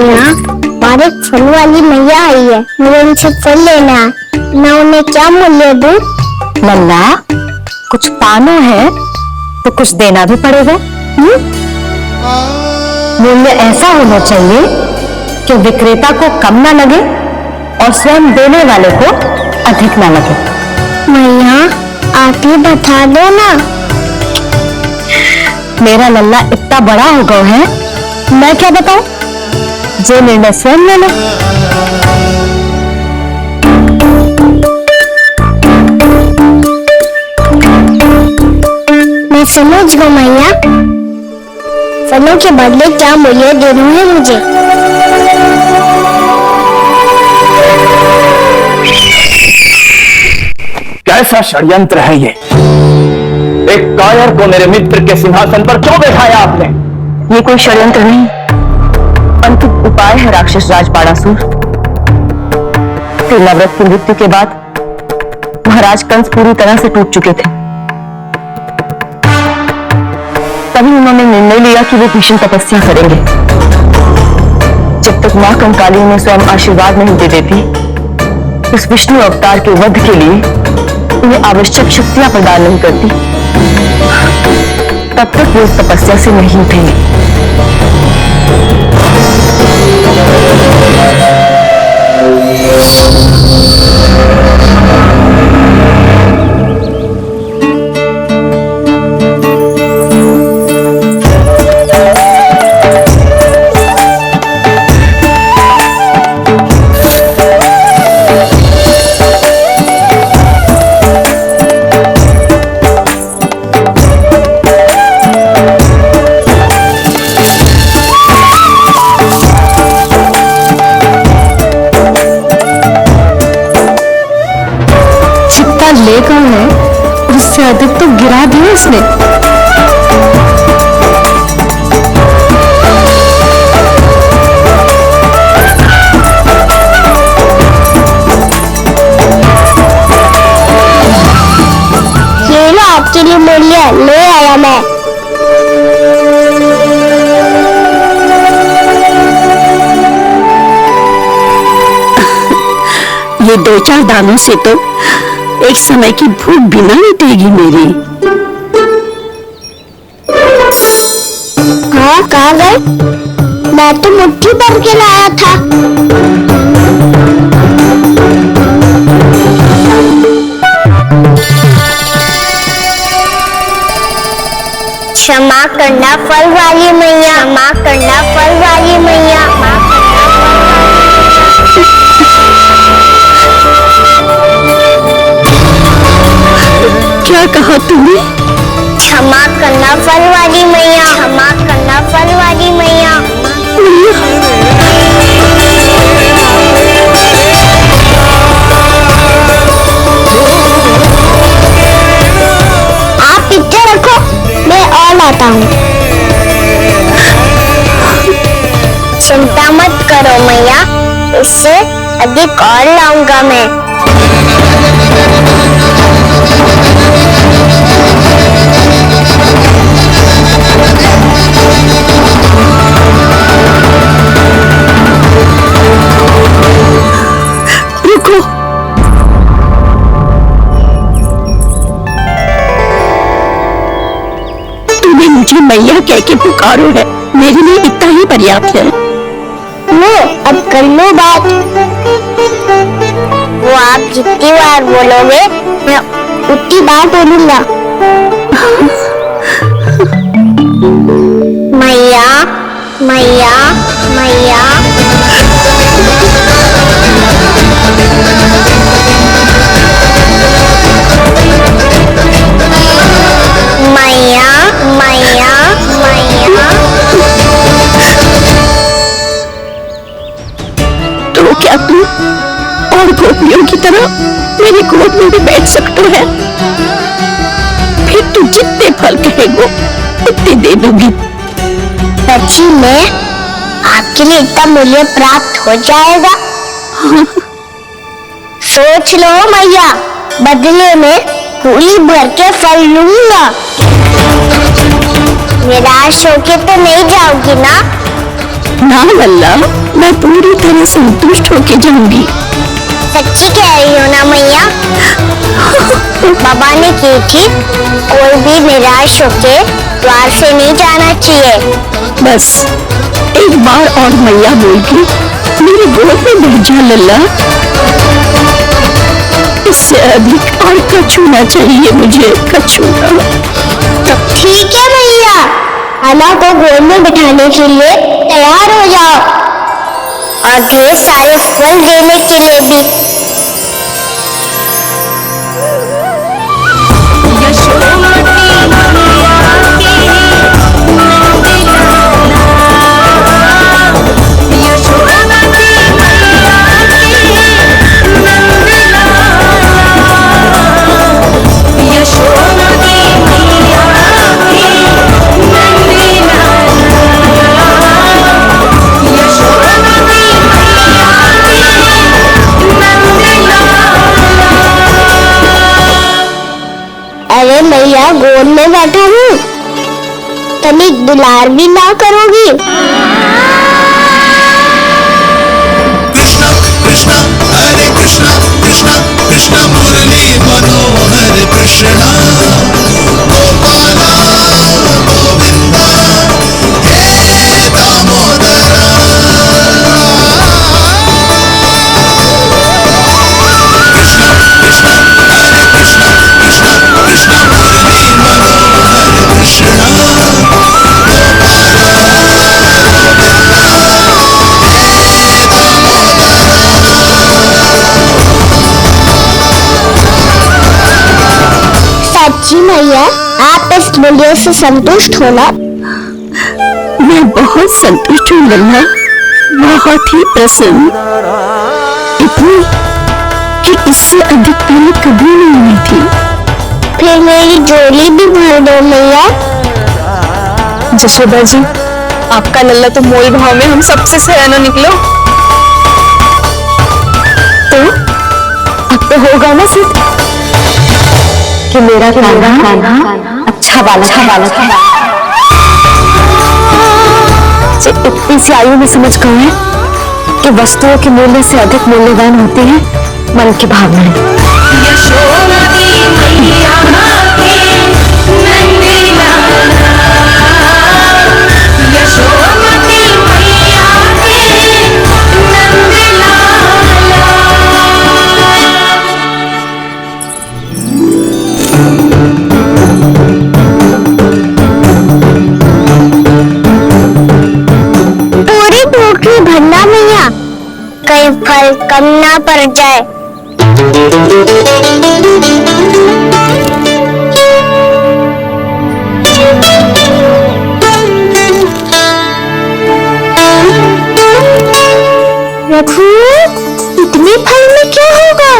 मैया, हमारे फल वाली मैया आई है, मुझे उनसे फल लेना है। मैं उन्हें क्या मूल्य दूं? लल्ला, कुछ पानो है तो कुछ देना भी पड़ेगा। मूल्य ऐसा होना चाहिए कि विक्रेता को कम ना लगे और स्वयं देने वाले को अधिक ना लगे। मैया, आप ही बता दो ना। मेरा लल्ला इतना बड़ा हो गया है, मैं क्या बताऊं? जो निर्णय स्वयं ले लो। मैं समझ गई मैया, फलों के बदले क्या मूल्य देना है मुझे। कैसा षड्यंत्र है ये? एक कायर को मेरे मित्र के सिंहासन पर क्यों बैठाया आपने? ये कोई षड्यंत्र नहीं, अंतिम उपाय है राक्षस राज बाणासुर। तिलाव्रत की मृत्यु के बाद महाराज कंस पूरी तरह से टूट चुके थे। तभी उन्होंने निर्णय लिया कि वे भीषण तपस्या करेंगे। जब तक मां कंकाली उन्हें स्वयं आशीर्वाद नहीं दे देती, उस विष्णु अवतार के वध के लिए उन्हें आवश्यक शक्तियां प्रदान नहीं करती, तब तक वो इस तपस्या से नहीं उठेंगे। लेगा है, उससे अधिक तो गिरा दिया उसने। ये लो आपके लिए मूल्य ले आया मैं। ये 2-4 दानों से तो एक समय की भूख भी न मिटेगी मेरी। हाँ, कहाँ गए? मैं तो मुट्ठी भर के लाया था। क्षमा करना फल वाली मैया, क्षमा करना फल वाली मैया। क्या कहा तुमने? क्षमा करना फल वाली मैया, क्षमा करना फल वाली मैया। आप इधर रखो, मैं और लाता हूँ। चिंता मत करो मैया, इससे अधिक और लाऊंगा मैं। रुको, तुम्हें मुझे मैया कह के पुकारो है, मेरे लिए इतना ही पर्याप्त है। लो, अब कर लो बात। वो आप जितनी बार बोलोगे, मैं उतनी बार बोलूंगा। मैया, मैया, मैया। मैया, मैया, मैया। तो क्या तुम और गोपियों की तरह मेरी गोद में भी बैठ सकते हैं? फिर तू जितने फल कहेगो उतने दे दूंगी। सच्ची में आपके लिए इतना मूल्य प्राप्त हो जाएगा? सोच लो मैया, बदले में पूरी भर के फल लूंगा। निराश होके तो नहीं जाओगी ना? ना लल्ला, मैं पूरी तरह संतुष्ट होके जाऊंगी। सच्ची कह रही हो ना मैया? बाबा ने की थी कोई भी निराश होके द्वार से नहीं जाना चाहिए। बस एक बार और मैया बोल के मेरे गोद में बैठ जा लल्ला। इससे अधिक और कछूना चाहिए मुझे, कछूना। तो ठीक है मैया, अना को गोद में बिठाने के लिए तैयार हो जाओ और ढेर सारे फल देने के लिए भी। अरे मैया गोद में बैठा हूँ, तनिक दुलार भी ना करोगी? कृष्णा कृष्णा हरे कृष्णा कृष्णा कृष्णा मुरली मनोहर कृष्णा गोपाला गोविंदा हे दामोदरा। कृष्णा कृष्णा हरे कृष्णा कृष्णा कृष्णा मुरली मनोहर कृष्णा सच्ची मैया, आप इस मूल्य से संतुष्ट हो ना? मैं बहुत संतुष्ट हूँ लल्ला, बहुत ही प्रसन्न। इतनी कि इससे अधिक पहले कभी नहीं हुई थी। फिर मेरी झोली भी भर दो मैया। जशोदा जी, आपका लल्ला तो मोल भाव में हम सबसे सयाना निकलो। तो अब तो होगा ना सिद्ध कि मेरा कान्हा अच्छा वाला था। इतनी सी आयु में समझ गए हैं कि वस्तुओं के मूल्य से अधिक मूल्यवान होते हैं मन की भावनाएं। पूरी ढोकरी भरना मैया, कहीं फल कम ना पड़ जाए। रघु, इतने फल में क्या होगा?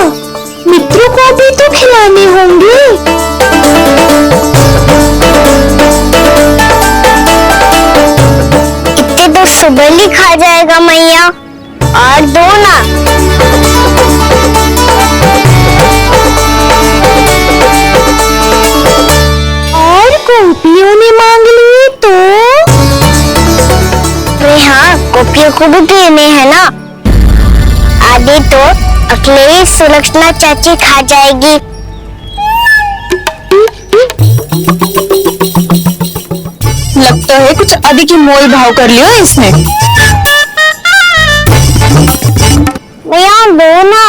मित्रों को भी तो खिलाने होंगे। इतने तो सुबह ही खा जाएगा मैया, और दो ना। और गोपियों ने मांग लिए तो? हाँ, गोपियों को भी देने हैं ना। आधे तो अकेले सुलक्षणा चाची खा जाएगी। लगता है कुछ अधिक ही मोल भाव कर लिया इसने। भैया दो ना।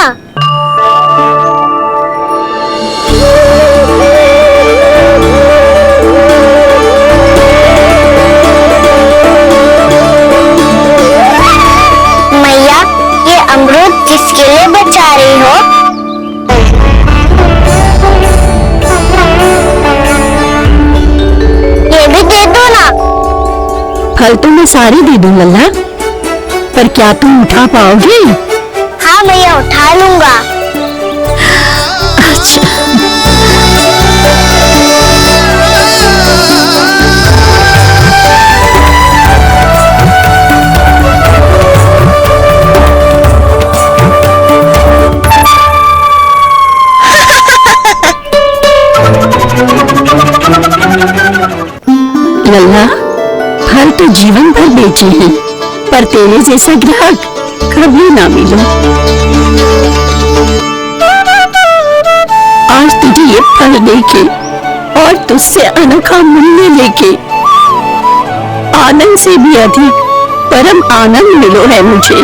मैया, ये अमरूद किसके लिए बचा रही हो? ये भी दे दो ना। फल तो मैं सारे दे दूं लल्ला, पर क्या तुम उठा पाओगे? हाँ भैया, उठा लूंगा। अच्छा। लल्ला, फल तो जीवन भर बेचे हैं, पर तेरे जैसा ग्राहक कभी ना मिला। आज तुझे ये फल देके और तुझसे अनोखा मूल्य लेके आनंद से भी अधिक परम आनंद मिलो है मुझे।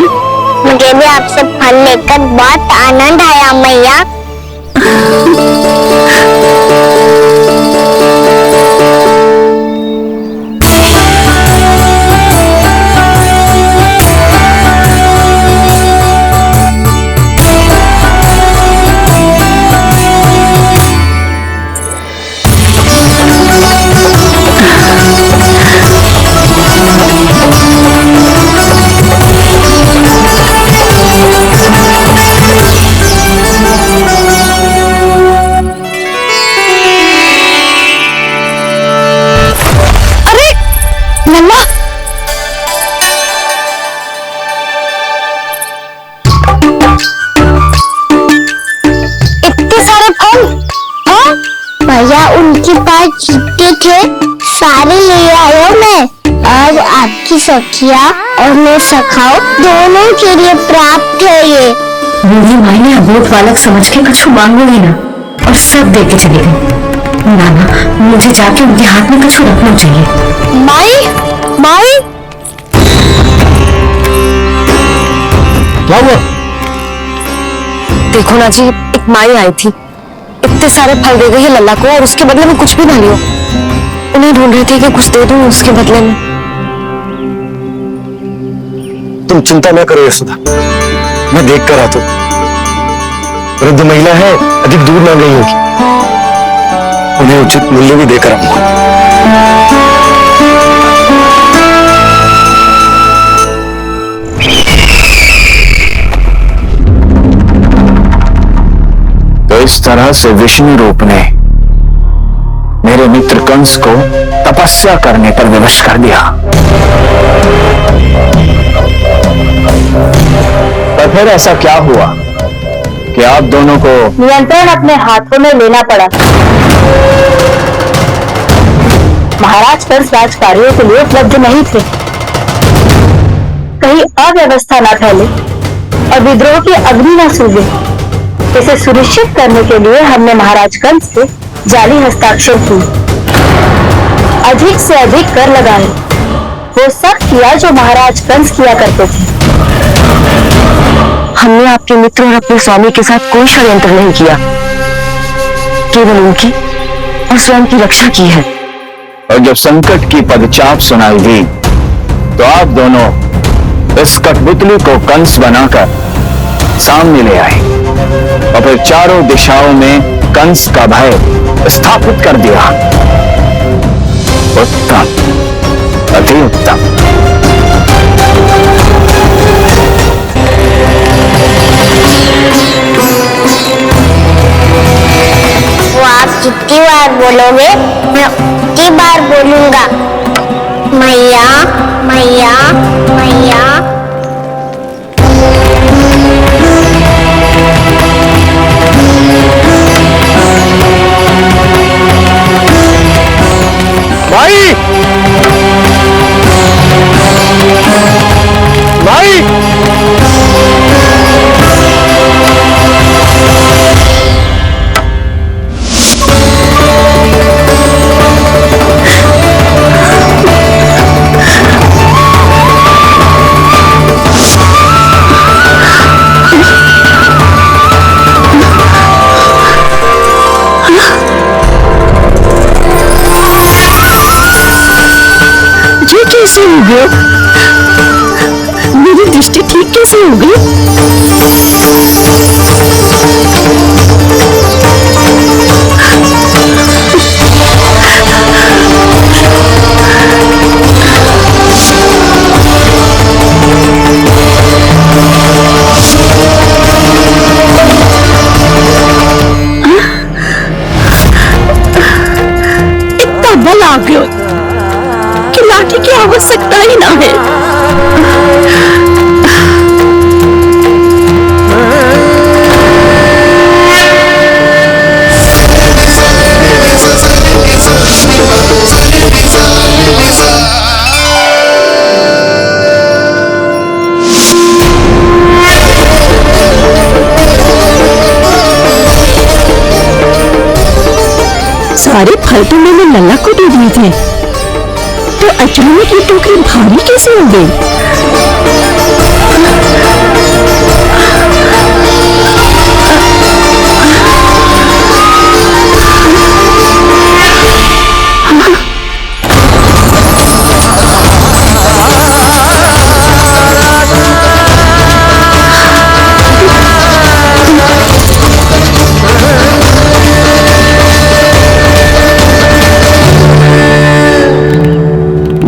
मुझे भी आपसे फल लेकर बहुत आनंद आया मैया। नन्ना, इतने सारे फल? हाँ? भैया उनके पास जितने थे सारे ले आया मैं। अब आपकी सखिया और मैं सखाओ दोनों के लिए प्राप्त है ये। बूढ़ी माई ने अबोध बालक समझ के कुछ मांगो ही ना और सब दे के चली गई। नाना, मुझे जाके उनके हाथ में कुछ रखना चाहिए। माई, माई, क्या हुआ? देखो ना जी, एक माई आई थी, इतने सारे फल दे गई है लल्ला को और उसके बदले में कुछ भी ना लियो। उन्हें ढूंढ रही थी कि कुछ दे दूं उसके बदले में। तुम चिंता न करो यशोदा, मैं देख कर आता हूं। वृद्ध महिला है, अधिक दूर ना गई होगी, उन्हें उचित मूल्य भी देकर आऊंगा। तो इस तरह से विष्णु रूप ने मेरे मित्र कंस को तपस्या करने पर विवश कर दिया। पर फिर ऐसा क्या हुआ कि आप दोनों को नियंत्रण अपने हाथों में लेना पड़ा। महाराज कंस राज कार्यों के लिए उपलब्ध नहीं थे। कहीं अव्यवस्था न फैले और विद्रोह की अग्नि न सूझे, इसे सुनिश्चित करने के लिए हमने महाराज कंस से जाली हस्ताक्षर की, अधिक से अधिक कर लगाए। वो सब किया जो महाराज कंस किया करते थे। हमने आपके मित्र और अपने स्वामी के साथ कोई षड्यंत्र नहीं किया, केवल उनकी और स्वयं की रक्षा की है। और जब संकट की पदचाप सुनाई दी तो आप दोनों इस कठपुतली को कंस बनाकर सामने ले आए और फिर चारों दिशाओं में कंस का भय स्थापित कर दिया। उत्तम, अति उत्तम। वो आप जितनी बार बोलोगे मैं उतनी बार बोलूंगा। मैया, मैया, मैया। माई, माई, कैसे हो गया? मेरी दृष्टि ठीक कैसे हो गई? इतना बल आ गया कि लाठी की आवश्यकता ही ना है। सारे फल तो मैंने लल्ला को दे दिए थे, तो अचानक ये टोकरी भारी कैसे हो गई?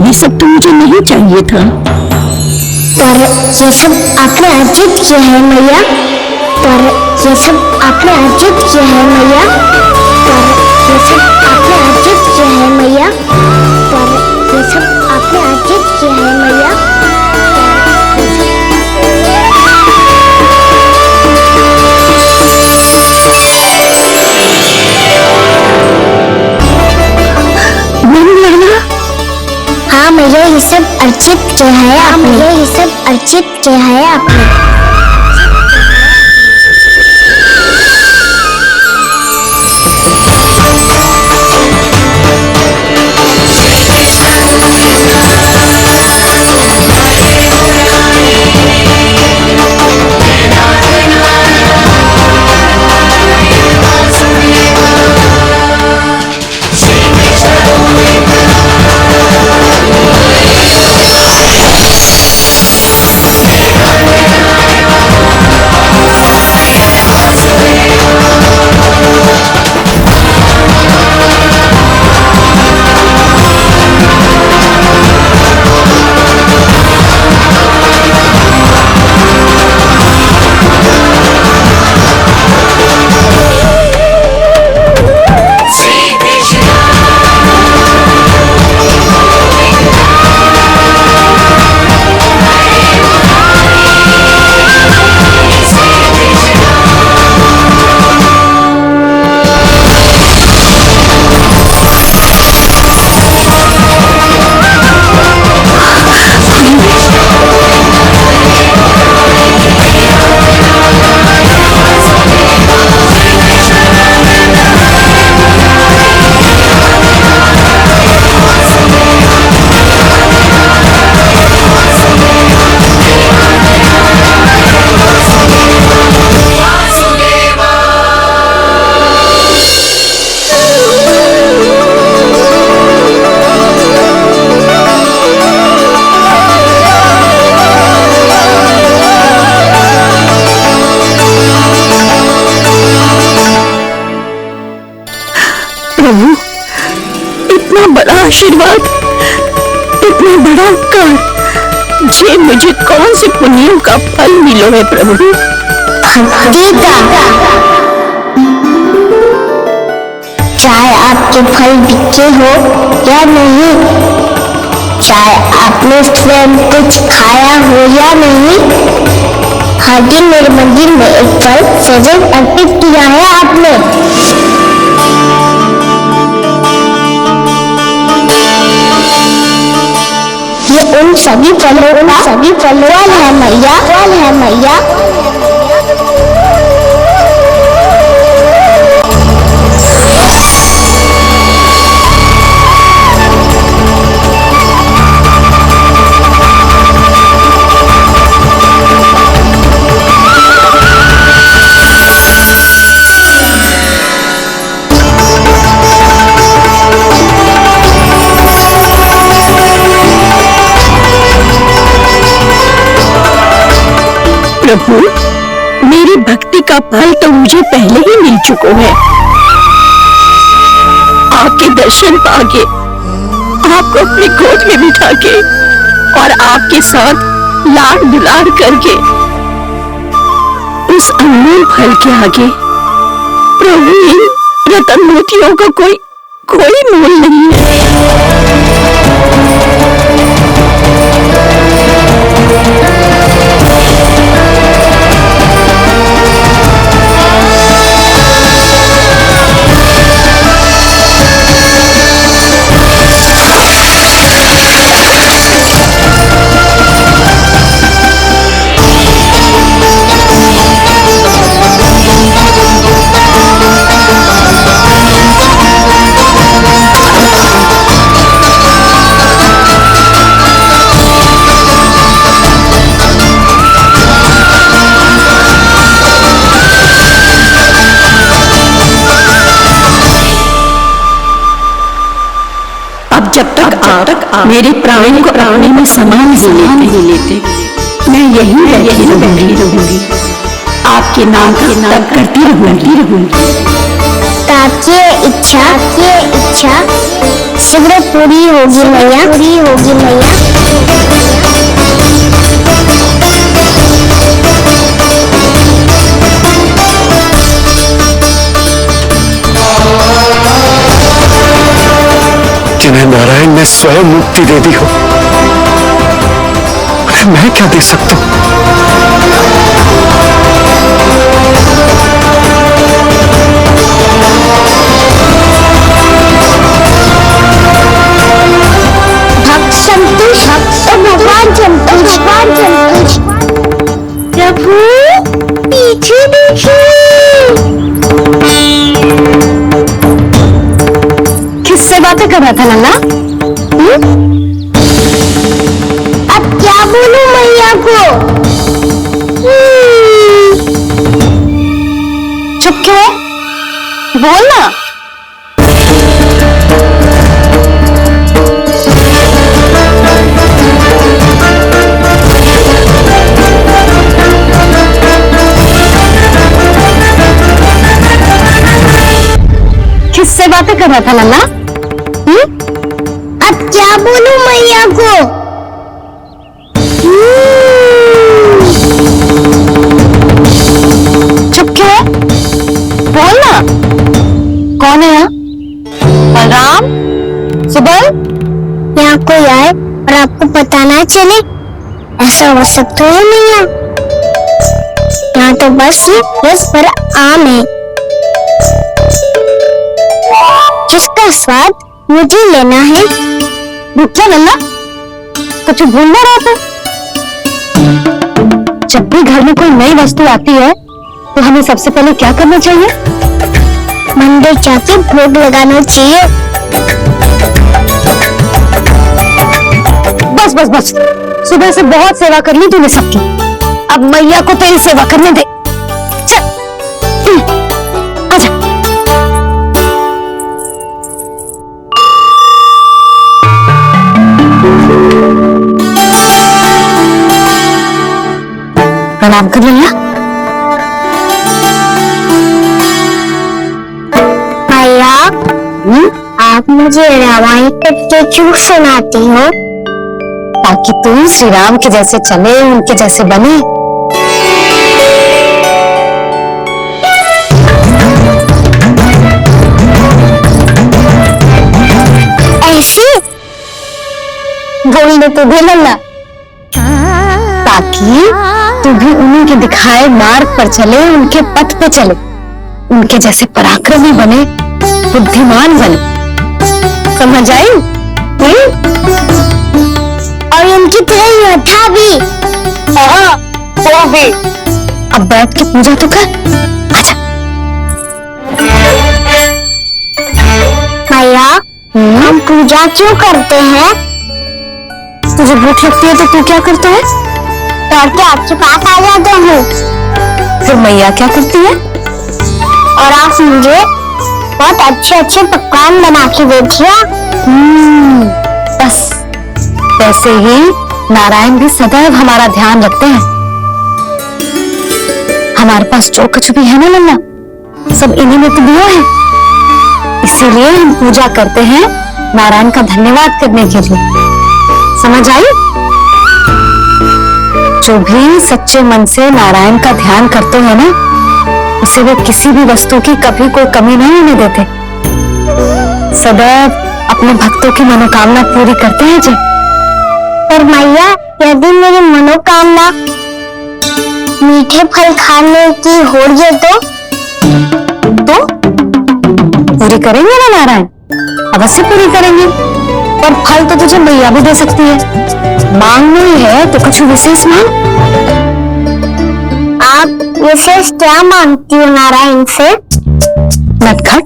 ये सब तो मुझे नहीं चाहिए था। पर ये सब आपने अर्जित किया है मैया। पर ये सब आपने अर्जित किया है मैया। पर ये सब आपने अर्जित किया है मैया। पर ये सब आपने अर्जित किया है मैया। हाँ मैया, ये सब अर्जित किया है आपने। ये सब अर्जित किया है आपने। प्रभु, इतना बड़ा आशीर्वाद, इतना बड़ा उपकार, जे मुझे कौन से पुण्यों का फल मिलो है प्रभु? भक्ति का। चाहे आपके फल बिके हो या नहीं, चाहे आपने स्वयं कुछ खाया हो या नहीं, आगे मेरे मंदिर में एक फल सदैव अर्पित किया है आपने। ये उन सभी फलों है मैया, फल है मैया। प्रभु, मेरी भक्ति का फल तो मुझे पहले ही मिल चुका है। आपके दर्शन पाके, आपको अपनी गोद में बिठा के और आपके साथ लाड दुलार करके, उस अनमोल फल के आगे प्रभु इन रतन मोतियों का कोई मोल नहीं है। मेरे प्राण को अपने में समा नहीं लेते। मैं यही रहूंगी, आपके नाम का तप करती रहूंगी। ताकि इच्छा शीघ्र पूरी होगी मैया। जिन्हें नारायण ने स्वयं मुक्ति दे दी हो, उन्हें मैं क्या दे सकता हूं? भक्त संतोष और भगवान संतोष। प्रभु पीछे देखिए। किससे बातें कर रहा था लल्ला? अब क्या बोलूं मैया को? चुप क्यों है? बोल ना। किससे बातें कर रहा था लल्ला? अब क्या बोलूं मैया को? चुप क्यों है? बोल ना। कौन है यहाँ? बलराम? सुबल? यहाँ कोई आए और आपको पता ना चले, ऐसा हो सकता है मैया? यहाँ तो बस ये रस भरा आम है जिसका स्वाद मुझे लेना है। रुक जा लल्ला, कुछ भूल ना रहा था। जब भी घर में कोई नई वस्तु आती है तो हमें सबसे पहले क्या करना चाहिए? मंदिर जाके भोग लगाना चाहिए। बस सुबह से बहुत सेवा कर ली तूने सबकी, अब मैया को तेरी सेवा करने दे। चल आजा। प्रणाम कर लिया। मैया, आप मुझे रामायण के क्यों सुनाती हो? ताकि तू श्री राम के जैसे चले, उनके जैसे बने। ऐसे बोल दे तो दे लल्ला, ताकि तू भी उन्हीं के दिखाए मार्ग पर चले, उनके पथ पे चले, उनके जैसे पराक्रमी बने, बुद्धिमान बने। समझ आई? और उनकी तरह योद्धा भी। हाँ, वो भी। अब बैठ के पूजा तो कर। आजा। मैया, हम पूजा क्यों करते हैं? तुझे भूख लगती है तो तू क्या करता है? दौड़ के आपके पास आ जाता हूँ। फिर मैया क्या करती है? और आप मुझे बहुत अच्छे पकवान बना के देखिए। बस वैसे ही नारायण भी सदैव हमारा ध्यान रखते हैं। हमारे पास जो कुछ भी है ना लल्ला, सब इन्हीं में तो दिया है। इसीलिए हम पूजा करते हैं नारायण का धन्यवाद करने के लिए। समझ आई? जो भी सच्चे मन से नारायण का ध्यान करते हैं ना, उसे वो किसी भी वस्तु की कभी कोई कमी नहीं होने देते। सदैव अपने भक्तों की मनोकामना पूरी करते हैं जी। पर मैया, यदि मेरी मनोकामना मीठे फल खाने की हो जाए तो पूरी करेंगे ना नारायण? अवश्य पूरी करेंगे। और फल तो तुझे मैया भी दे सकती है। मांगना ही है तो कुछ विशेष मांग। आप विशेष क्या मांगती हो नारायण से? नटखट,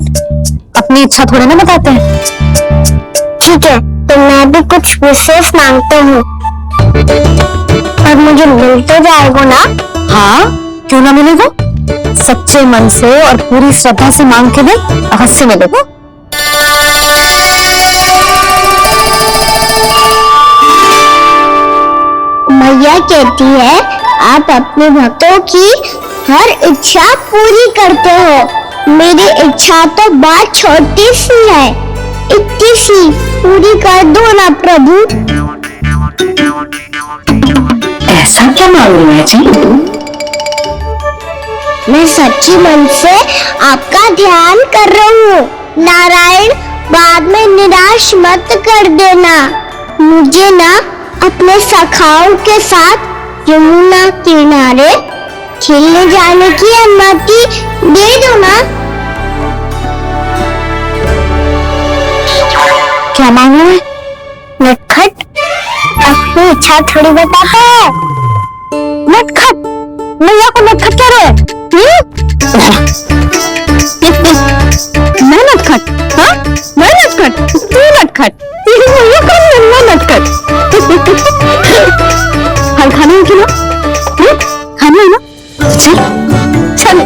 अपनी इच्छा थोड़े ना बताते हैं। ठीक है, तो मैं भी कुछ विशेष मांगता हूँ। और मुझे मिल तो जाएगा ना? हाँ, क्यों ना मिलेगा? सच्चे मन से और पूरी श्रद्धा से मांग के दे, अवश्य मिलेगा। भैया कहती है आप अपने भक्तों की हर इच्छा पूरी करते हो। मेरी इच्छा तो बहुत छोटी सी है, इतनी सी पूरी कर दो ना प्रभु। ऐसा क्या मांग रही है जी? मैं सच्ची मन से आपका ध्यान कर रही हूँ। नारायण, बाद में निराश मत कर देना। मुझे ना अपने सखाओं के साथ यमुना किनारे खेलने जाने की अनुमति दे दो ना। क्या मांगना है? नटखट, अपनी इच्छा थोड़ी बताता है। नटखट, मैया को नटखट कह रहे हैं? मैं नटखट? हाँ, मैं नटखट? तू नटखट? मैया को नन्ना नटखट। फल खाने हैं कि ना? खाने है ना? चल, चल।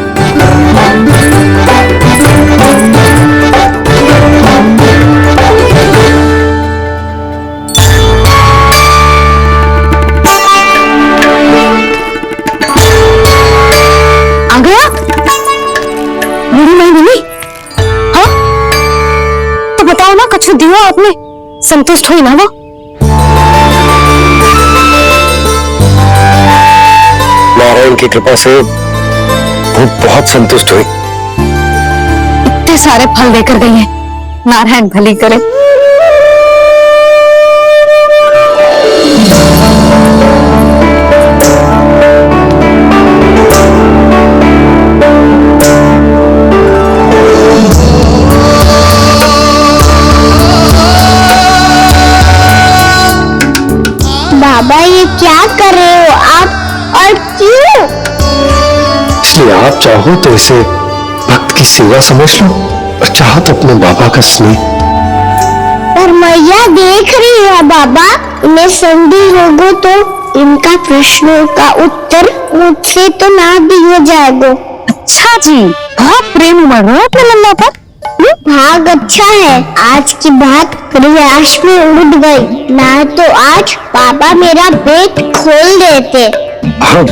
आ गया? नहीं, हाँ? तो बताओ ना, कछु दिया आपने? संतुष्ट हुई ना वो? नारायण की कृपा से वो बहुत संतुष्ट हुई। इतने सारे फल देकर गई है, नारायण भली करे। बाबा, ये क्या कर रहे हो आप, और क्यों? इसलिए आप चाहो तो इसे भक्त की सेवा समझ लो, और चाहो तो अपने बाबा का स्नेह। पर मैया देख रही है बाबा, इन्हें संदेह होगा तो इनका प्रश्नों का उत्तर मुझसे तो ना दिया जाएगा। अच्छा जी, बहुत प्रेम उमड़ रहा है अपने लल्ला पर। भाग अच्छा है, आज की बात प्रयास में उड़ गई, ना तो आज पापा मेरा पेट खोल देते। हाँ,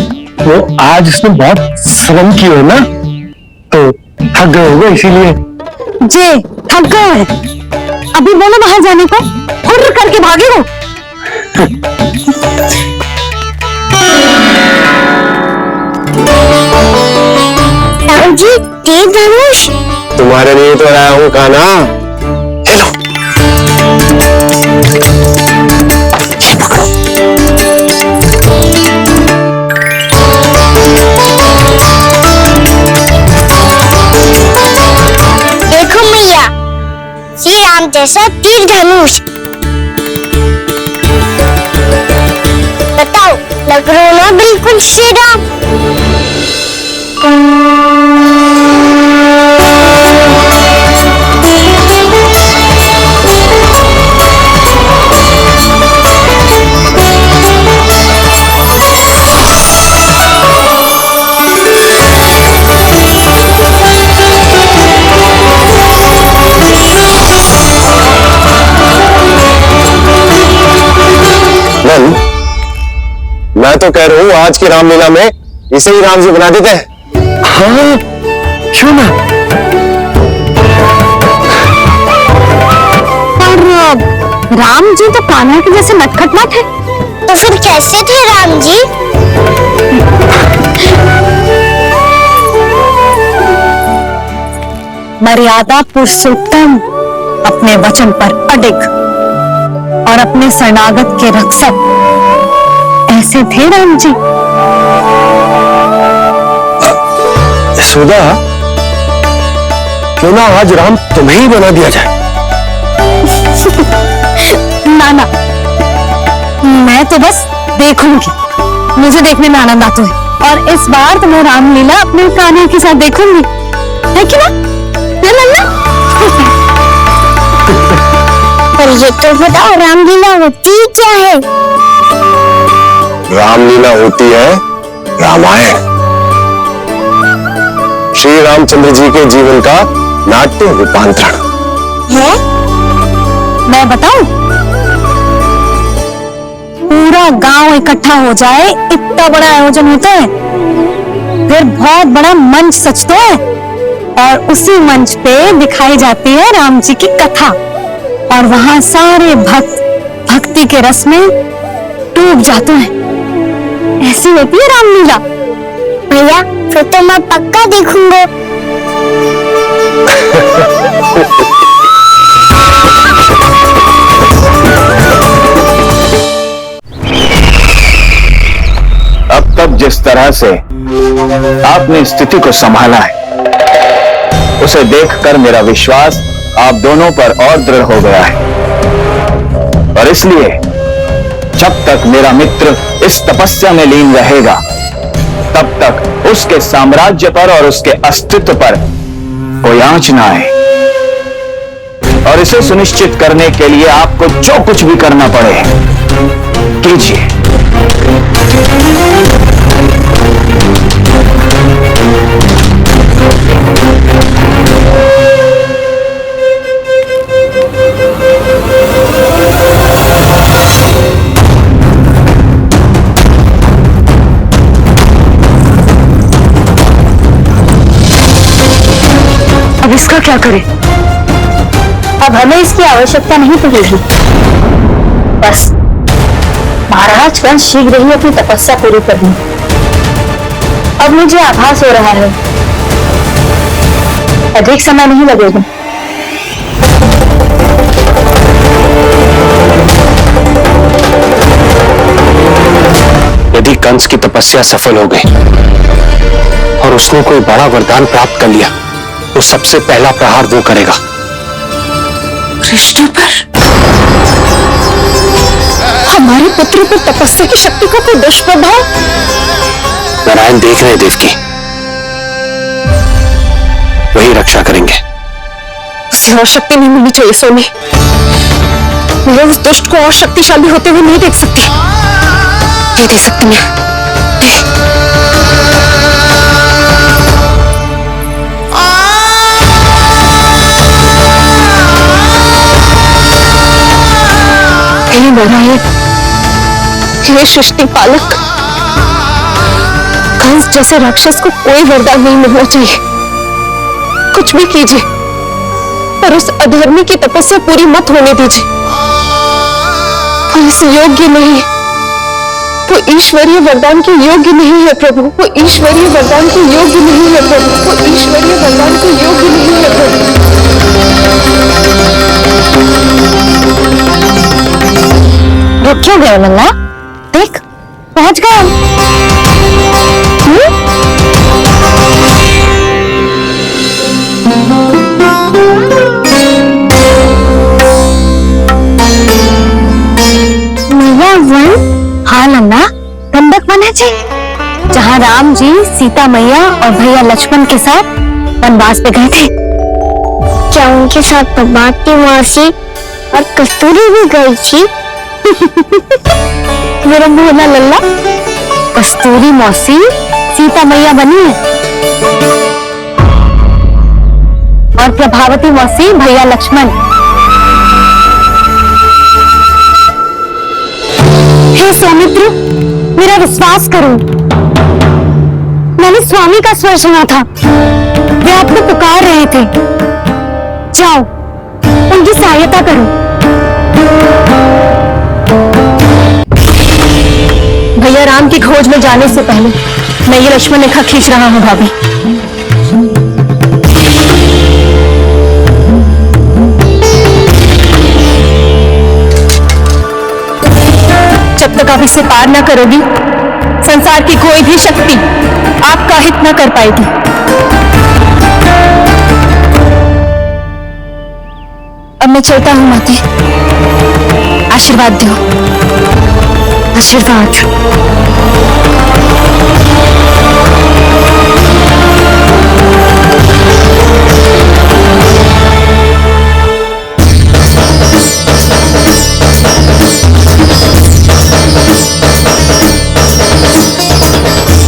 वो आज इसने बहुत श्रम की हो ना, तो थक गए होगा इसीलिए। जे थक गए हैं, अभी बोलो बाहर जाने को, हुर्र करके भागे हो। जी, तेज धनुष तुम्हारे लिए तो लाया हूँ कान्हा। हेलो, ये पकड़ो। देखो मैया, श्री राम जैसा तीर धनुष। बताओ, लग रहा ना बिल्कुल श्री राम? मैं तो कह रहा हूँ आज की रामलीला में इसे ही राम जी बना देते हैं। हाँ, क्यों ना? पर राम जी तो कान्हा के जैसे नटखट ना थे, तो फिर कैसे थे राम जी? मर्यादा पुरुषोत्तम, अपने वचन पर अडिग और अपने शरणागत के रक्षक, ऐसे थे राम जी। यशोदा, क्यों ना आज राम तुम्हें ही बना दिया जाए? ना ना, मैं तो बस देखूंगी, मुझे देखने में आनंद आता है, और इस बार तो मैं रामलीला अपने कान्हा के साथ देखूंगी, है कि ना? ना? पर ये तो बताओ, रामलीला होती क्या है? रामलीला होती है रामायण, श्री रामचंद्र जी के जीवन का नाट्य रूपांतरण है। मैं बताऊं? पूरा गांव इकट्ठा हो जाए इतना बड़ा आयोजन होता है, फिर बहुत बड़ा मंच सजता है और उसी मंच पे दिखाई जाती है राम जी की कथा और वहां सारे भक्त भक्ति के रस में डूब जाते हैं। ऐसी होती है रामलीला। भैया फिर तो मैं पक्का देखूंगा। अब तक जिस तरह से आपने स्थिति को संभाला है, उसे देखकर मेरा विश्वास आप दोनों पर और दृढ़ हो गया है और इसलिए जब तक मेरा मित्र इस तपस्या में लीन रहेगा, तब तक उसके साम्राज्य पर और उसके अस्तित्व पर कोई आंच ना आए। और इसे सुनिश्चित करने के लिए आपको जो कुछ भी करना पड़े कीजिए। अब इसका क्या करें? अब हमें इसकी आवश्यकता नहीं पड़ेगी। बस महाराज का शीघ्र ही अपनी तपस्या पूरी करनी। अब मुझे आभास हो रहा है अधिक समय नहीं लगेगा। यदि कंस की तपस्या सफल हो गई और उसने कोई बड़ा वरदान प्राप्त कर लिया, तो सबसे पहला प्रहार वो करेगा। कृष्ण पर? हमारे पुत्र पर तपस्या की शक्ति का कोई दुष्प्रभाव? नारायण देख रहे हैं देवकी, वही रक्षा करेंगे। उसे और शक्ति नहीं मिलनी चाहिए सोनी। मैं उस दुष्ट को और शक्तिशाली होते हुए नहीं देख सकती। नहीं दे सकती मैं। हे नारायण, हे सृष्टि पालक, कंस जैसे राक्षस को कोई वरदान नहीं मिलना चाहिए। कुछ भी कीजिए, पर उस अधर्मी की तपस्या पूरी मत होने दीजिए। वो इस योग्य नहीं है, वो ईश्वरीय वरदान के योग्य नहीं है प्रभु। वो ईश्वरीय वरदान के योग्य नहीं है प्रभु। वो ईश्वरीय वरदान के योग्य नहीं है प्रभु। रुक क्यों गए लल्ला? देख पहुंच गए हम। मैया वन? हाँ लल्ला, गंडक वन है जी, जहाँ राम जी सीता मैया और भैया लक्ष्मण के साथ वनवास पे गए थे। क्या उनके साथ प्रभात की मौसी और कस्तूरी भी गई थी? मेरा भोला लल्ला, कस्तूरी मौसी सीता मैया बनी है और प्रभावती मौसी भैया लक्ष्मण। हे सौमित्र, मेरा विश्वास करो, मैंने स्वामी का स्वर सुना था। वे आपको पुकार रहे थे। जाओ उनकी सहायता करो। भैया राम की खोज में जाने से पहले मैं ये लक्ष्मण रेखा खींच रहा हूँ भाभी। जब तक आप इसे पार न करोगी, संसार की कोई भी शक्ति आपका हित न कर पाएगी। अब मैं चलता हूँ माते, आशीर्वाद दो। आशीर्वाद।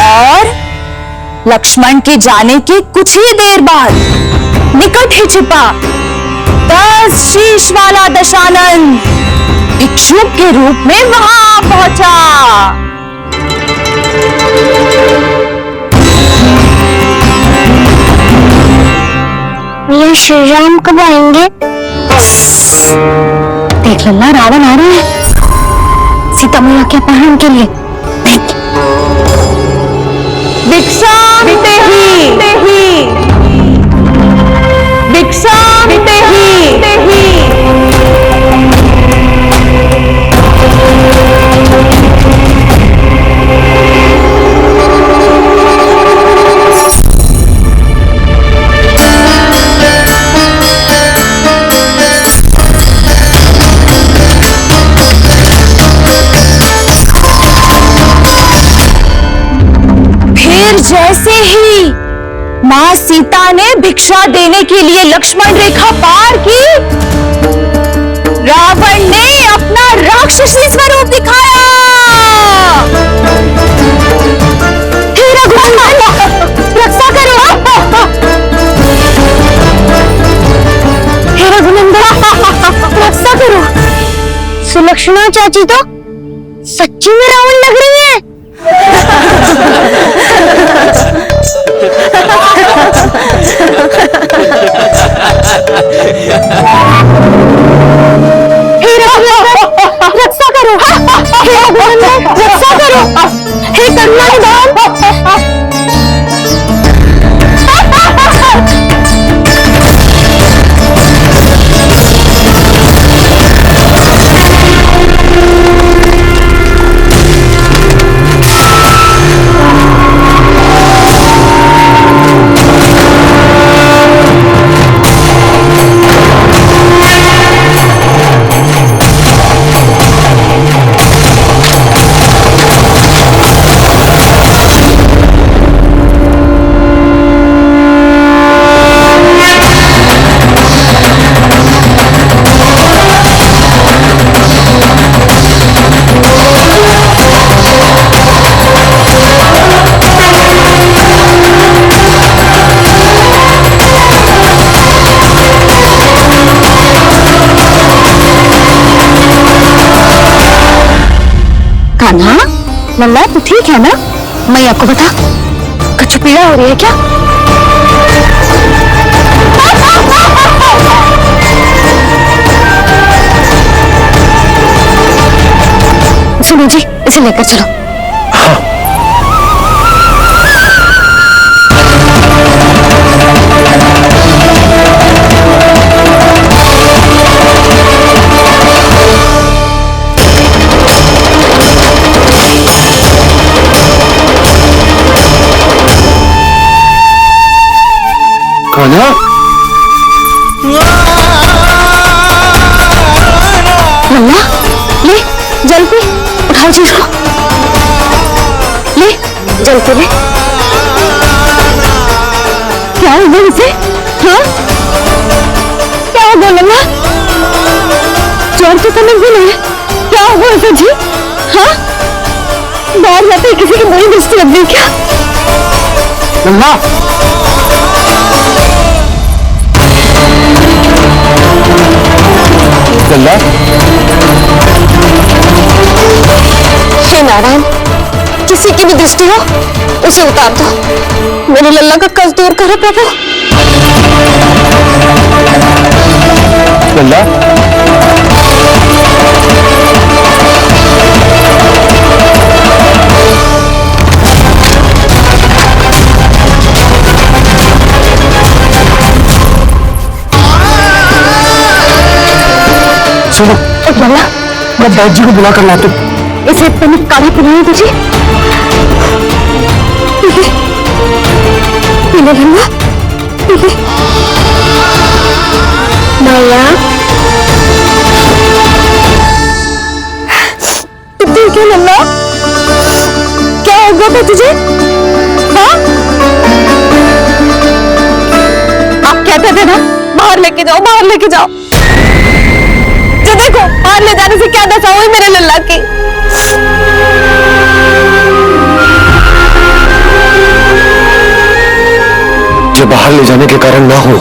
और लक्ष्मण के जाने के कुछ ही देर बाद निकट ही छिपा 10 शीश वाला दशानन भिक्षुक के रूप में वहां पहुंचा। ये श्री राम कब आएंगे? देख लल्ला, रावण आ रहे हैं सीता मैया के अपहरण के लिए। देख, भिक्षा देते ही, भिक्षा देते ही। जैसे ही मां सीता ने भिक्षा देने के लिए लक्ष्मण रेखा पार की, रावण ने अपना राक्षसी स्वरूप दिखाया। हे रघुनंदन, रक्षा करो। हे रघुनंदन, रक्षा करो। सुलक्षणा चाची तो सच्ची में रावण लग रही है। हे रघुनंदन, रक्षा करो। हे रघुनंदन, रक्षा करो। हे करुणा निधान। कान्हा, लल्ला तू ठीक है ना? मैया को बता, कुछ पीड़ा हो रही है क्या? सुनो जी, इसे लेकर चलो। कान्हा, लल्ला, ले जल पी, उठाओ जी इसको, ले जल पी ले। क्या हो गया इसे? हाँ, क्या हो गया लल्ला? ज्वर तो कम भी नहीं है, क्या हो गया इसे जी? हाँ, बाहर जाते किसी की बुरी दृष्टि लग गई क्या? लल्ला, लल्ला, हे नारायण, किसी की भी दृष्टि हो उसे उतार दो, मेरे लल्ला का कष्ट दूर करो प्रभु। लल्ला, सुनो, लल्ला, मैं बैद जी को बुला कर लाता हूँ। इसे इतनी काढ़ा पिलाने तुझे? पीले लल्ला, पीले। मैया, ठीक है लल्ला, क्या हो गया था तुझे? हाँ? आप कहते थे ना, बाहर लेके जाओ, बाहर लेके जाओ। जो देखो, बाहर ले जाने से क्या दशा हुई मेरे लल्ला की। जो बाहर ले जाने के कारण ना हो,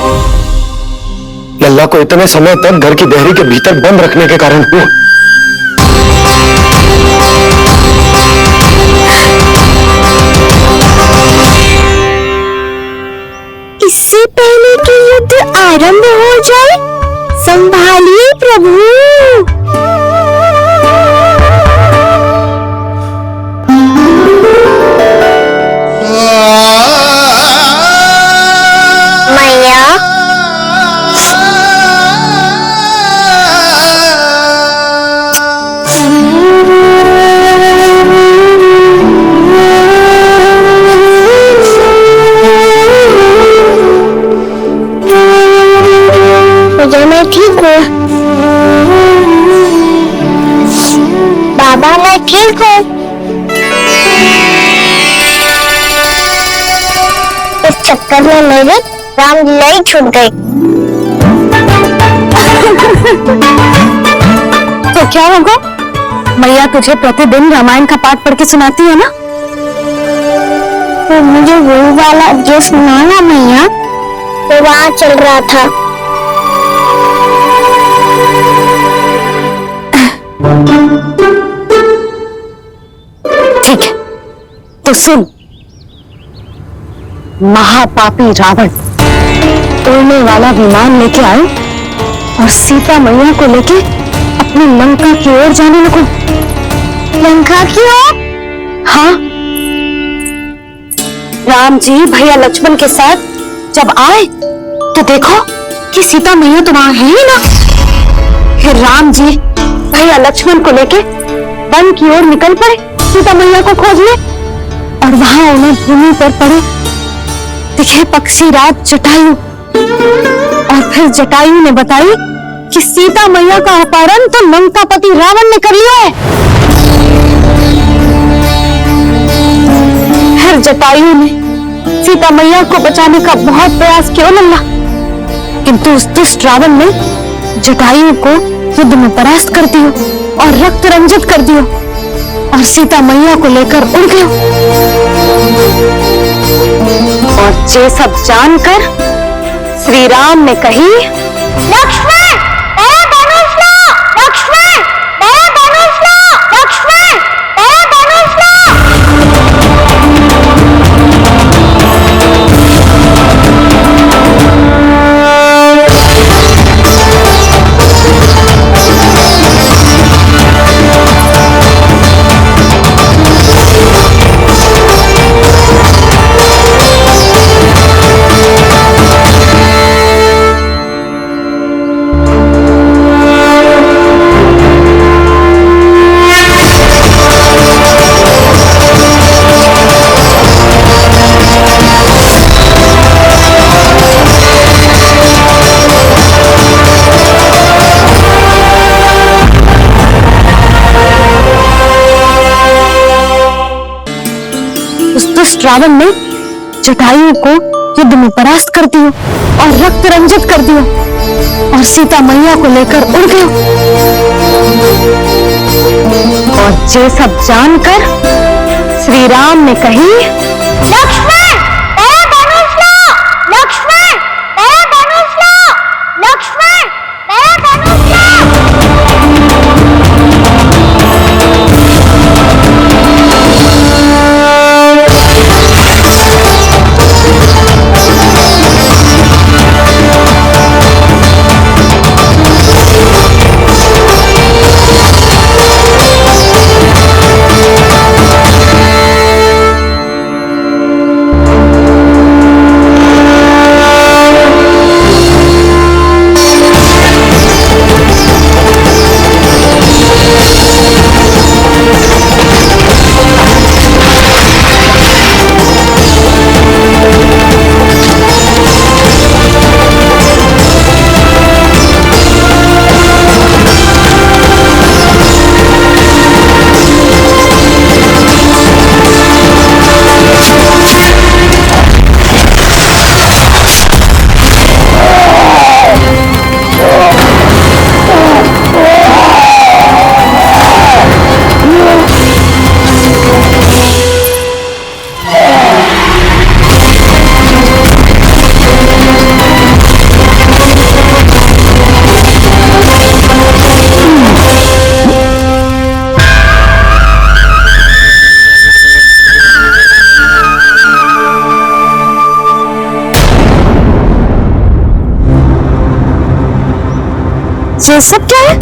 लल्ला को इतने समय तक घर की देहरी के भीतर बंद रखने के कारण हुआ। इससे पहले कि युद्ध आरंभ हो जाए, संभालिए प्रभु। मैया, मुझे मैं ठीक हूँ। बाबा मैं ठीक हूँ। इस चक्कर में मेरी रामलीला ही छूट गई। तो क्या होगा? मैया तुझे प्रतिदिन रामायण का पाठ पढ़ के सुनाती है ना? तो मुझे वो वाला जो सुना ना मैया, तो वहाँ चल रहा था। ठीक है, तो सुन। महापापी रावण उड़ने वाला विमान लेके आए और सीता मैया को लेके अपनी लंका की ओर जाने लगो। लंका की ओर? हाँ, राम जी भैया लक्ष्मण के साथ जब आए तो देखो कि सीता मैया तो वहां है ही ना। फिर राम जी भैया लक्ष्मण को लेके वन की ओर निकल पड़े सीता मैया को खोजने, और वहां उन्हें भूमि पर पड़े दिखे पक्षी राज जटायु। और फिर जटायु ने बताई कि सीता मैया का अपहरण तो लंकापति रावण ने कर लिया है। फिर जटायु ने सीता मैया को बचाने का बहुत प्रयास किया लल्ला, किंतु उस दुष्ट रावण ने जटायु को युद्ध में परास्त कर दियो और रक्त रंजित कर दियो और सीता मैया को लेकर उड़ गयो। और ये सब जानकर श्री राम ने कही, लक्ष्मण मेरा धनुष लो, लक्ष्मण मेरा धनुष लो, लक्ष्मण मेरा धनुष लो। दुष्ट रावण ने जटायु को युद्ध में परास्त कर दियो और रक्त रंजित कर दियो और सीता मैया को लेकर उड़ गयो। और ये सब जानकर श्री राम ने कही, लक्ष्मण मेरा धनुष लो, लक्ष्मण मेरा धनुष लो, लक्ष्मण मेरा धनुष लो। ये सब क्या है?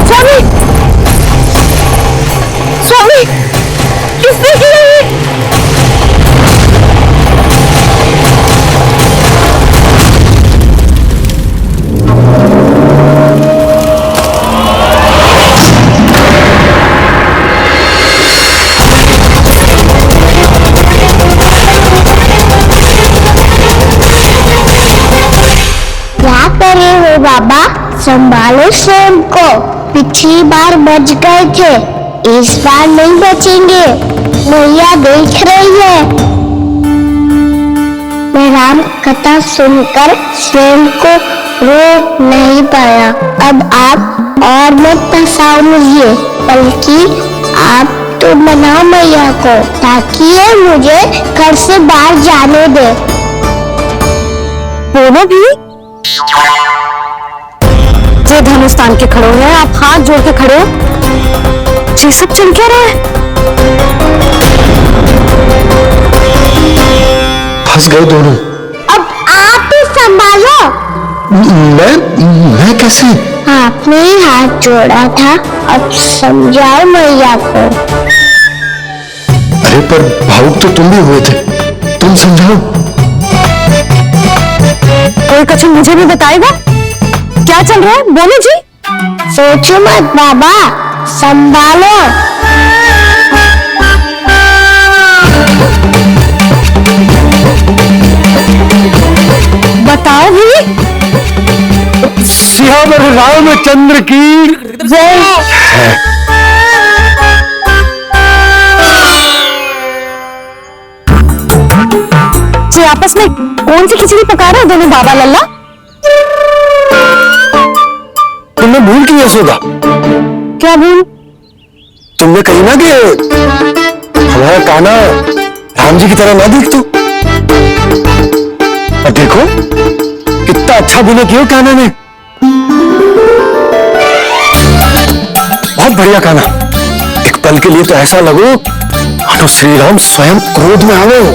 स्वामी, स्वामी, किसने किया ये? क्या करे हो बाबा, संभालो स्वयं को। पिछली बार बच गए थे, इस बार नहीं बचेंगे। मैया देख रही है। मैं राम कथा सुनकर स्वयं को रोक नहीं पाया। अब आप और मत फंसाओ मुझे, बल्कि आप तो मनाओ मैया को, ताकि ये मुझे घर से बाहर जाने दे। बोलो भी। ये धनुष तान के खड़े हैं, आप हाथ जोड़ के खड़े हो। ये सब चल क्या रहा है? फंस गए दोनों। अब आप ही संभालो। मैं कैसे? आपने ही हाथ जोड़ा था, अब समझाओ मैया को। अरे पर भावुक तो तुम भी हुए थे, तुम समझाओ। कोई कुछ मुझे भी बताएगा? क्या चल रहा है? बोलो जी। सोचो मत बाबा, संभालो। बताओ भी। सियावर रामचंद्र की जी आपस में कौन सी खिचड़ी पका रहे हो दोनों बाबा लल्ला? तुमने भूल की यशोदा? क्या भूल? तुमने कही ना कि हमारा कान्हा राम जी की तरह ना दिख तू। और देखो कितना अच्छा अभिनय किया कान्हा ने। बहुत बढ़िया कान्हा। एक पल के लिए तो ऐसा लगो मानो श्री राम स्वयं क्रोध में आवे हो।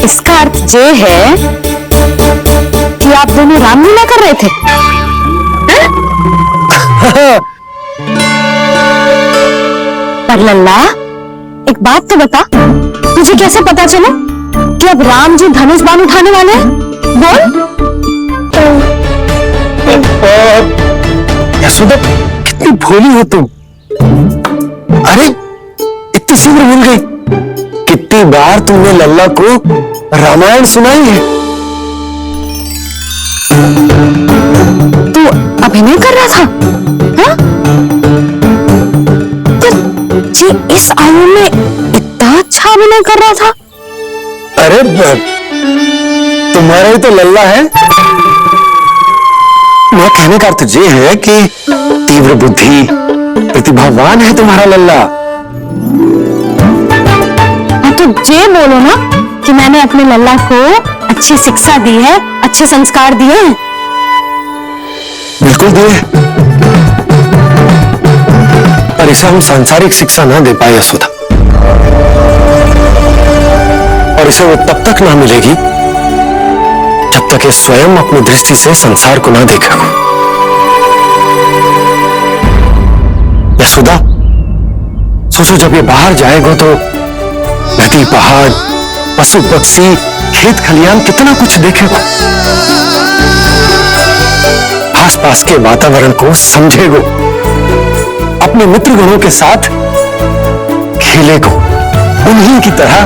इसका अर्थ ये है कि आप दोनों रामलीला कर रहे थे? पर लल्ला एक बात तो बता, तुझे कैसे पता चला कि अब राम जी धनुष बाण उठाने वाले हैं? बोल। यशोदा कितनी भोली हो तुम। अरे इतनी शीघ्र भूल गई। कितनी बार तुमने लल्ला को रामायण सुनाई है। तू अभिनय कर रहा था? हाँ? ये इस आयु में इतना अच्छा अभिनय कर रहा था? अरे तुम्हारा ही तो लल्ला है। मैं कहने का अर्थ ये है कि तीव्र बुद्धि, प्रतिभावान है तुम्हारा लल्ला। तो ये बोलो ना कि मैंने अपने लल्ला को अच्छी शिक्षा दी है, अच्छे संस्कार दिए हैं। बिल्कुल दिए, पर इसे हम सांसारिक शिक्षा ना दे पाए यशोदा। और इसे वो तब तक ना मिलेगी जब तक ये स्वयं अपनी दृष्टि से संसार को ना देखेगा। यशोदा सोचो, जब ये बाहर जाएगा तो नदी, पहाड़, पशु पक्षी, खेत खलियान कितना कुछ देखेगा। आसपास के वातावरण को समझेगो, अपने मित्रगणों के साथ खेलेगो, उन्हीं की तरह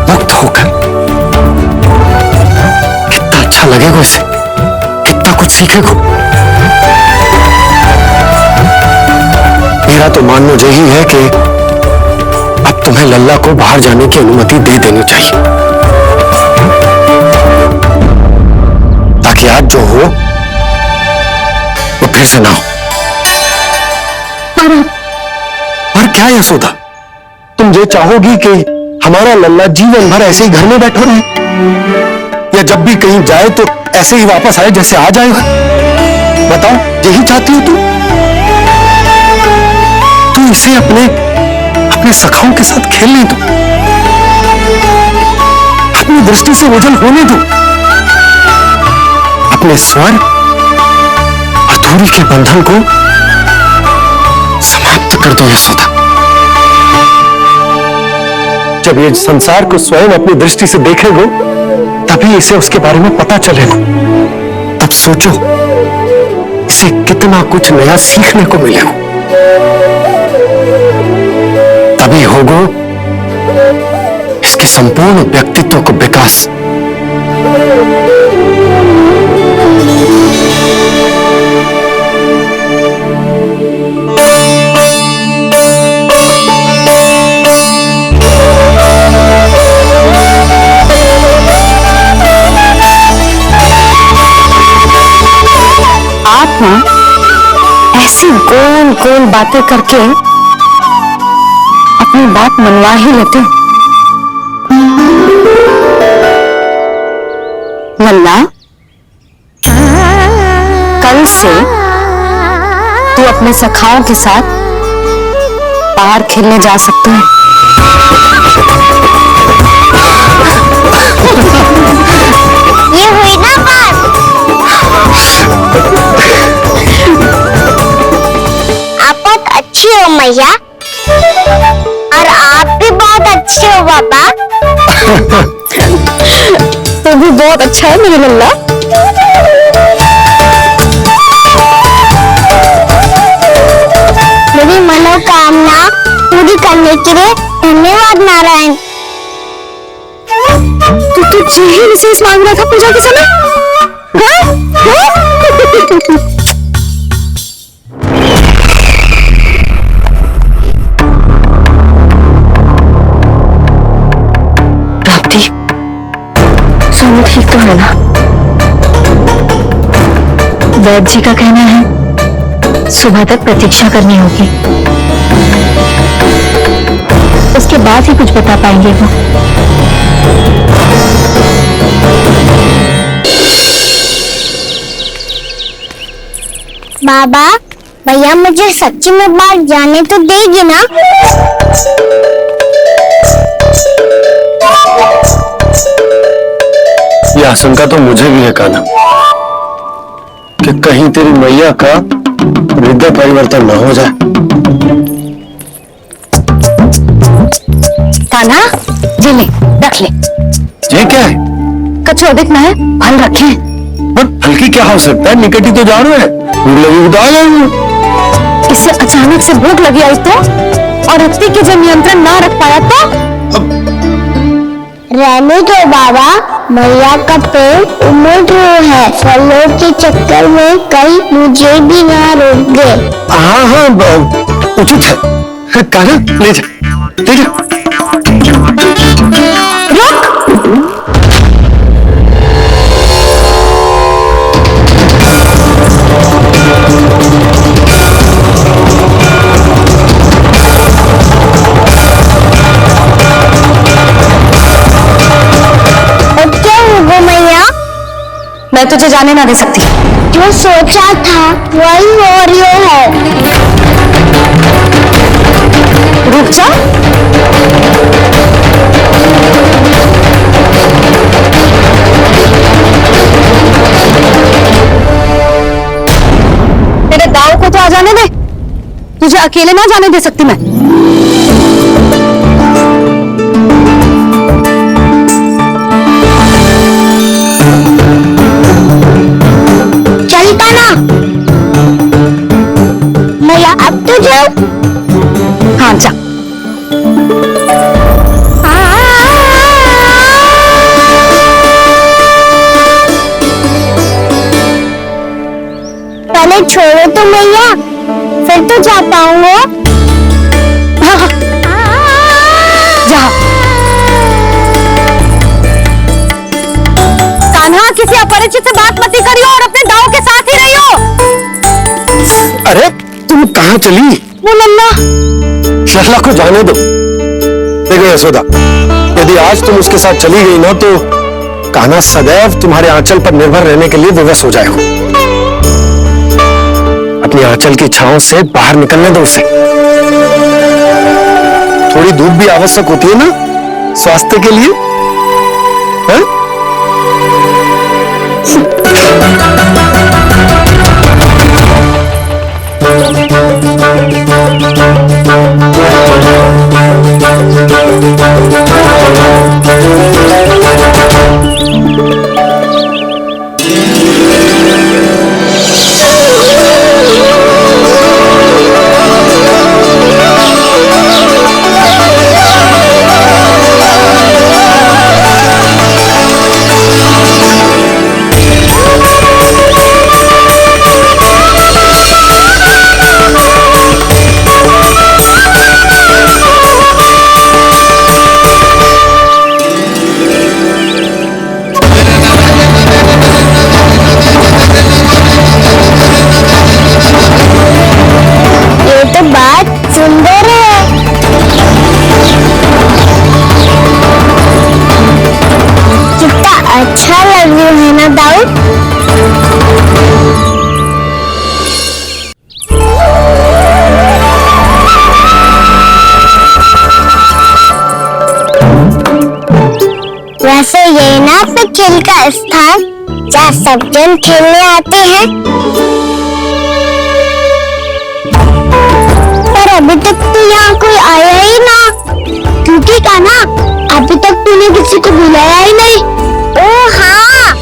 मुक्त होकर। कितना अच्छा लगेगा इसे, कितना कुछ सीखेगो। मेरा तो मानना यही है कि अब तुम्हें लल्ला को बाहर जाने की अनुमति दे देनी चाहिए, ताकि आज जो हो वो फिर से ना हो। पर क्या यशोदा, तुम ये चाहोगी कि हमारा लल्ला जीवन भर ऐसे ही घर में बैठा रहे, या जब भी कहीं जाए तो ऐसे ही वापस आए जैसे आज आए हो? बताओ, यही चाहती हो तू इसे अपने सखाओं के साथ खेलने दो, अपनी दृष्टि से ओझल होने दो, अपने स्वर और दूरी के बंधन को समाप्त कर दो यशोदा। जब ये संसार को स्वयं अपनी दृष्टि से देखेगो तभी इसे उसके बारे में पता चलेगा। तब सोचो इसे कितना कुछ नया सीखने को मिलेगा। तभी होगा इसके संपूर्ण व्यक्तित्व को विकास। आप ना ऐसी गोल गोल बातें करके अपनी बात मनवा ही लेते हो। लल्ला, कल से तू अपने सखाओं के साथ बाहर खेलने जा सकते हैं। ये हुई ना बात। आप बहुत अच्छी हो मैया, और आप भी बहुत अच्छे हो पापा। तो भी बहुत अच्छा है मेरे लल्ला। मेरी मनोकामना पूरी करने के लिए धन्यवाद नारायण। तो तू यही विशेष मांग रहा था पूजा के समय? हाँ? हाँ? प्राप्ति, सोनू ठीक तो है ना? वैद्य जी का कहना है सुबह तक प्रतीक्षा करनी होगी, उसके बाद ही कुछ बता पाएंगे वो। बाबा, भैया मुझे सच्ची में बाहर जाने तो देगी ना? यह आशंका तो मुझे भी है कान्हा कि कहीं तेरी मैया का हृदय परिवर्तन न हो जाए। कान्हा, ये ले, रख ले। ये क्या है? कछु अधिक ना है, फल रखे। पर हल्की क्या हो सकता है? निकट ही तो जा रहे हैं, भूख लगी तो आ जाएंगे। इससे अचानक से भूख लगी आई तो, और रक्ति के जब नियंत्रण ना रख पाया तो? रहने दो बाबा, मैया का पेट उमड़ रहा है। फलों के चक्कर में कहीं मुझे भी ना रोक दे। हाँ हाँ, उचित है। कान्हा, ले जा, ले जा। मैं तुझे जाने ना दे सकती। जो सोचा था वही हो रही है। रुक जा। तेरे दाव को तो आ जाने दे, तुझे अकेले ना जाने दे सकती मैं। मैया अब तो जाओ। हाँ जा। पहले छोड़ो तो मैया, फिर तो जा पाऊंगा। हाँ, जा। कान्हा, किसी अपरिचित से बात मत करियो और अपने दाव के साथ ही रहियो। अरे तुम कहाँ चली? वो लल्ला लल्ला को जाने दो, देखो यशोदा, यदि आज तुम उसके साथ चली गई ना तो कान्हा सदैव तुम्हारे आंचल पर निर्भर रहने के लिए विवश हो जाएगा। अपनी आंचल की छांव से बाहर निकलने दो उसे। थोड़ी धूप भी आवश्यक होती है ना स्वास्थ्य के लिए, है? अच्छा लग रहा है ना दाऊद? वैसे ये ना अपने खेल का स्थान जहाँ सब जन खेलने आते हैं, पर अभी तक तो यहाँ कोई आया ही ना। क्योंकि कान्हा, अभी तक तूने किसी को बुलाया ही नहीं। ओ हाँ,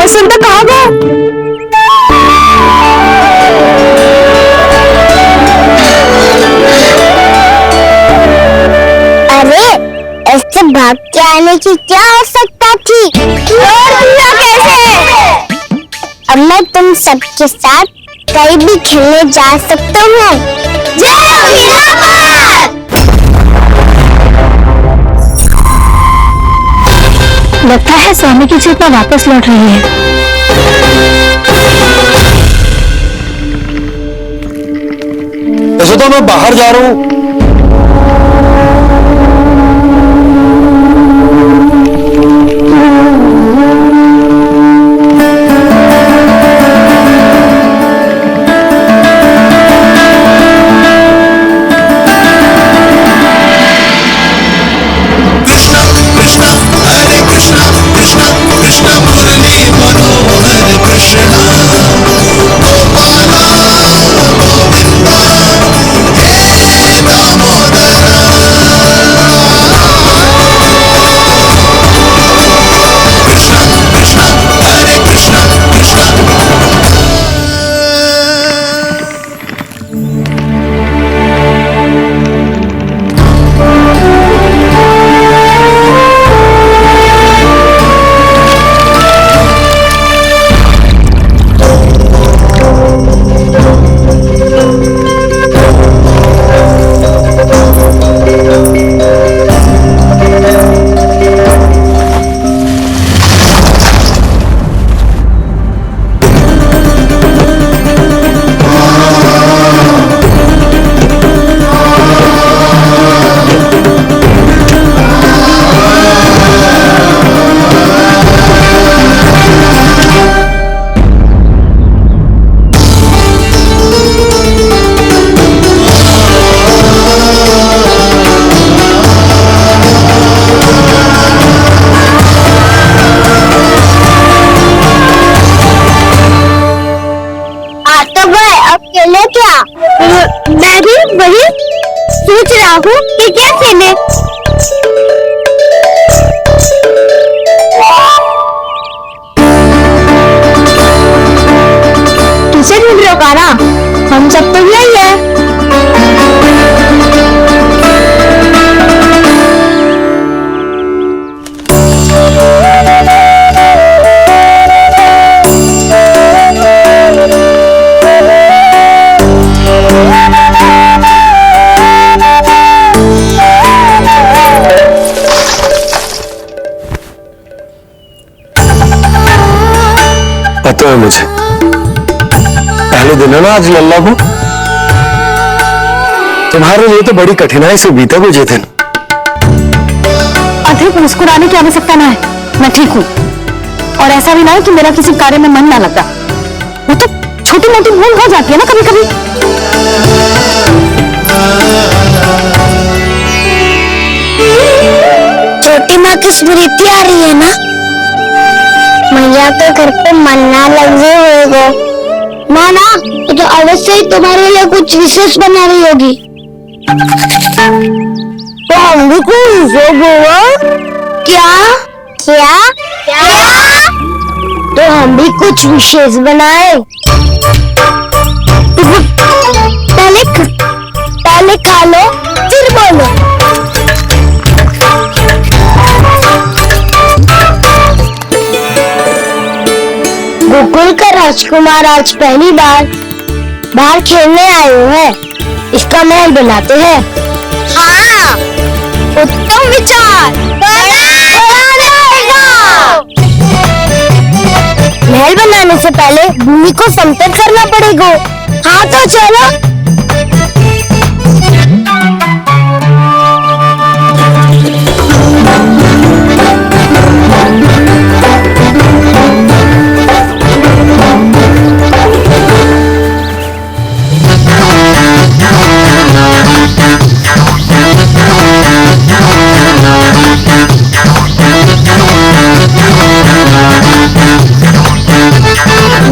वसंता कहाँ गया? अरे ऐसे भाग के आने की क्या आवश्यकता थी? कैसे? अब मैं तुम सबके साथ कहीं भी खेलने जा सकता हूँ। लगता है स्वामी की चेतना वापस लौट रही है। यशोदा, मैं बाहर जा रहा हूँ। अकेले क्या? मैं भी वही सोच रहा हूँ कि क्या खेले। सही है। पता है मुझे, पहले दिन है ना आज लल्ला को, तुम्हारे लिए तो बड़ी कठिनाई से बीता वो ये दिन। अधिक मुस्कुराने की आवश्यकता ना है, मैं ठीक हूँ। और ऐसा भी ना है कि मेरा किसी कार्य में मन ना लगा। वो तो छोटी मोटी भूल हो जाती है ना कभी कभी। छोटी माँ की स्मृति आ रही है ना? मैया के घर पे मन ना लगे होगा ना ना, ये तो अवश्य ही तुम्हारे लिए कुछ विशेष बना रही होगी। तो हम भी कुछ विशेष होगा क्या? क्या क्या? तो हम भी कुछ विशेष बनाए। पहले खा लो फिर बोलो। गोकुल का राजकुमार आज पहली बार बाहर खेलने आए हुए हैं। इसका महल बनाते हैं। हाँ, उत्तम विचार। महल बनाने से पहले भूमि को समतल करना पड़ेगा। हाँ तो चलो।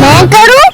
मैं करूं?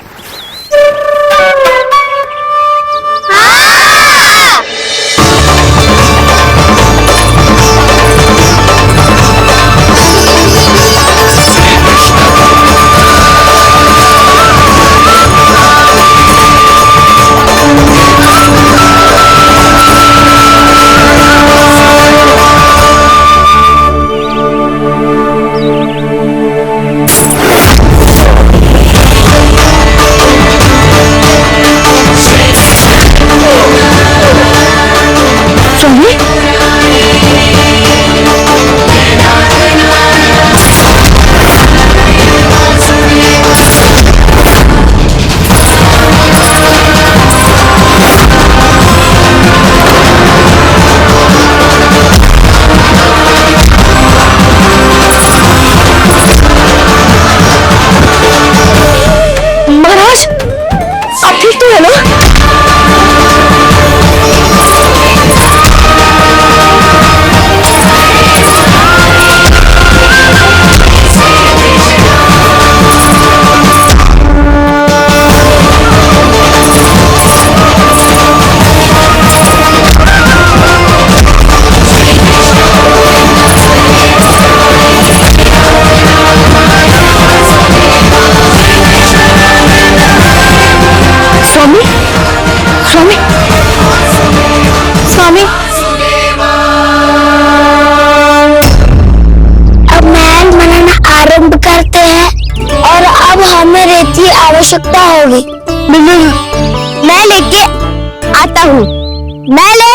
आवश्यकता होगी। मैं लेके आता हूँ। मैं ले